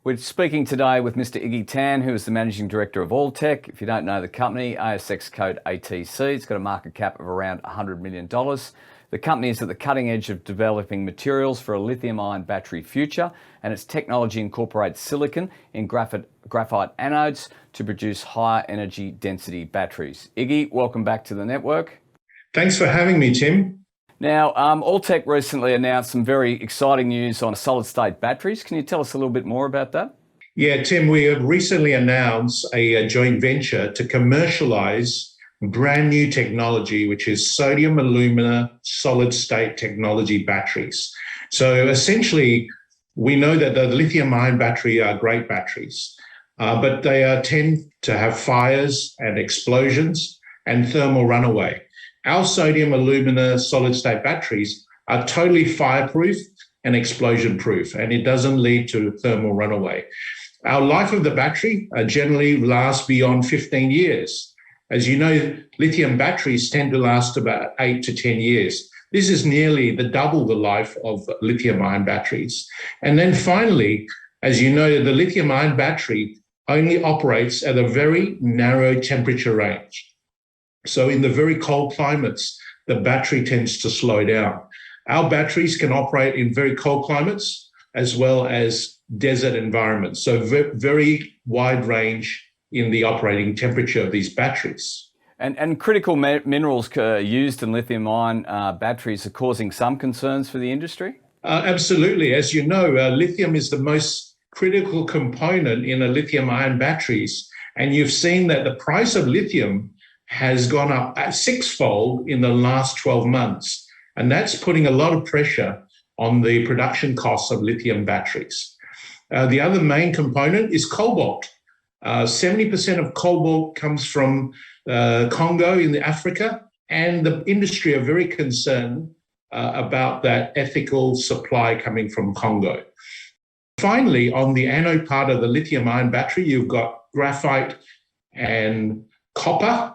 We're speaking today with Mr. Iggy Tan, who is the Managing Director of Alltech. If you don't know the company, ASX code ATC. It's got a market cap of around $100 million. The company is at the cutting edge of developing materials for a lithium-ion battery future, and its technology incorporates silicon in graphite anodes to produce higher energy density batteries. Iggy, welcome back to the network. Thanks for having me, Tim. Now, Alltech recently announced some very exciting news on solid-state batteries. Can you tell us a little bit more about that? Yeah, Tim, we have recently announced a joint venture to commercialize brand new technology, which is sodium alumina solid-state technology batteries. So essentially, we know that the lithium-ion battery are great batteries, but they tend to have fires and explosions and thermal runaway. Our sodium alumina solid-state batteries are totally fireproof and explosion-proof, and it doesn't lead to thermal runaway. Our life of the battery generally lasts beyond 15 years. As you know, lithium batteries tend to last about 8 to 10 years. This is nearly double the life of lithium-ion batteries. And then finally, as you know, the lithium-ion battery only operates at a very narrow temperature range. So in the very cold climates, the battery tends to slow down. Our batteries can operate in very cold climates as well as desert environments. So very wide range in the operating temperature of these batteries. And critical minerals used in lithium-ion batteries are causing some concerns for the industry? Absolutely. As you know, lithium is the most critical component in a lithium-ion batteries. And you've seen that the price of lithium has gone up at sixfold in the last 12 months. And that's putting a lot of pressure on the production costs of lithium batteries. The other main component is cobalt. 70% of cobalt comes from Congo in Africa, and the industry are very concerned about that ethical supply coming from Congo. Finally, on the anode part of the lithium-ion battery, you've got graphite and copper.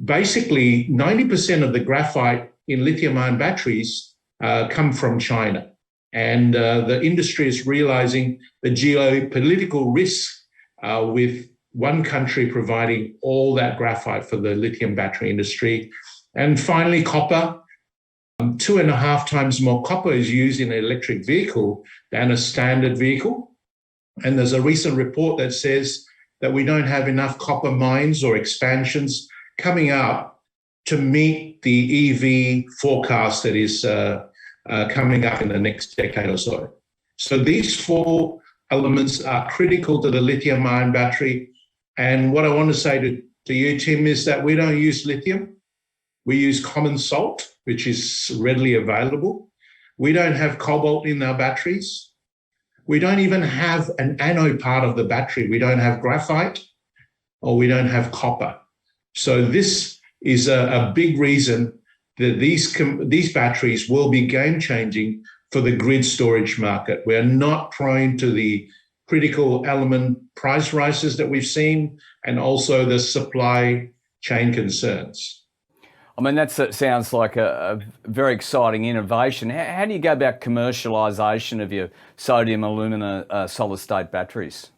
Basically, 90% of the graphite in lithium-ion batteries come from China. And the industry is realizing the geopolitical risk with one country providing all that graphite for the lithium battery industry. And finally, copper. 2.5 times more copper is used in an electric vehicle than a standard vehicle. And there's a recent report that says that we don't have enough copper mines or expansions coming up to meet the EV forecast that is coming up in the next decade or so. So these 4 elements are critical to the lithium-ion battery. And what I want to say to you, Tim, is that we don't use lithium. We use common salt, which is readily available. We don't have cobalt in our batteries. We don't even have an anode part of the battery. We don't have graphite or we don't have copper. So this is a big reason that these batteries will be game-changing for the grid storage market. We're not prone to the critical element price rises that we've seen and also the supply chain concerns. I mean, that sounds like a very exciting innovation. How do you go about commercialisation of your sodium alumina solid-state batteries?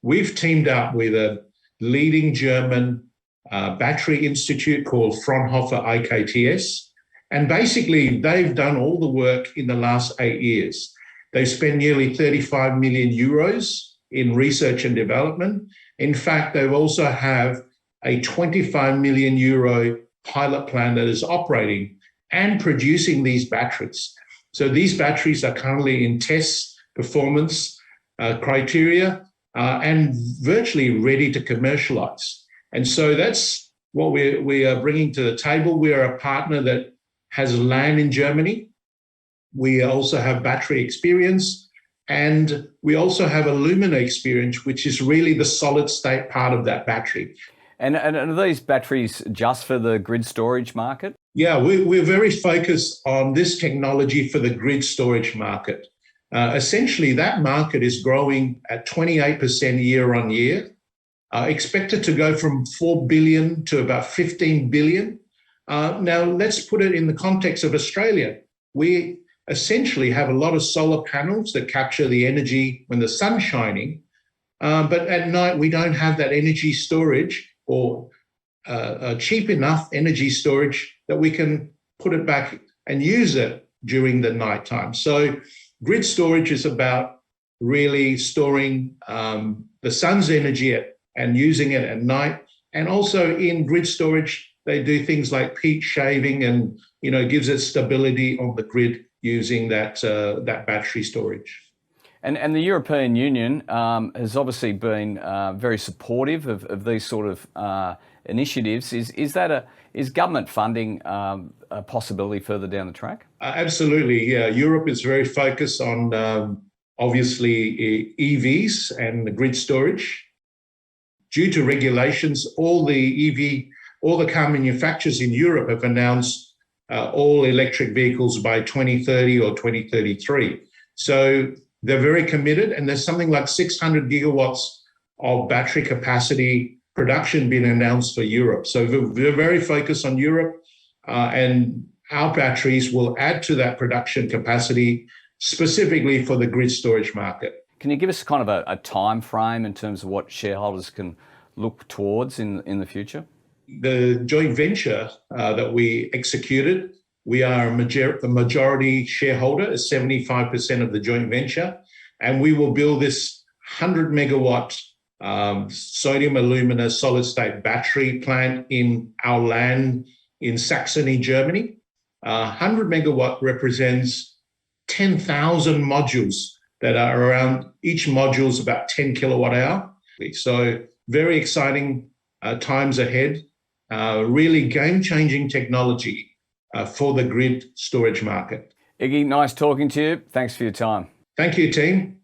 We've teamed up with a leading German battery institute called Fraunhofer IKTS. And basically, they've done all the work in the last 8 years. They've spent nearly 35 million euros in research and development. In fact, they also have a 25 million euro pilot plant that is operating and producing these batteries. So these batteries are currently in test performance criteria and virtually ready to commercialize. And so that's what we are bringing to the table. We are a partner that has land in Germany. We also have battery experience, and we also have alumina experience, which is really the solid state part of that battery. And are these batteries just for the grid storage market? Yeah, we're very focused on this technology for the grid storage market. Essentially, that market is growing at 28% year on year, expected to go from 4 billion to about 15 billion. Now, let's put it in the context of Australia. We essentially have a lot of solar panels that capture the energy when the sun's shining. But at night, we don't have that energy storage or cheap enough energy storage that we can put it back and use it during the nighttime. So grid storage is about really storing the sun's energy and using it at night. And also in grid storage, they do things like peak shaving and, gives it stability on the grid using that battery storage. And the European Union has obviously been very supportive of these sort of initiatives. Is government funding a possibility further down the track? Absolutely, yeah. Europe is very focused on obviously EVs and the grid storage. Due to regulations, all the car manufacturers in Europe have announced all electric vehicles by 2030 or 2033. So they're very committed, and there's something like 600 gigawatts of battery capacity production being announced for Europe. So we're very focused on Europe, and our batteries will add to that production capacity specifically for the grid storage market. Can you give us kind of a time frame in terms of what shareholders can look towards in the future? The joint venture that we executed, we are the majority shareholder, is 75% of the joint venture, and we will build this 100 megawatt sodium alumina solid state battery plant in our land in Saxony, Germany. 100 megawatt represents 10,000 modules that are around, each module is about 10 kilowatt hour. So very exciting times ahead, really game-changing technology for the grid storage market. Iggy, nice talking to you. Thanks for your time. Thank you, team.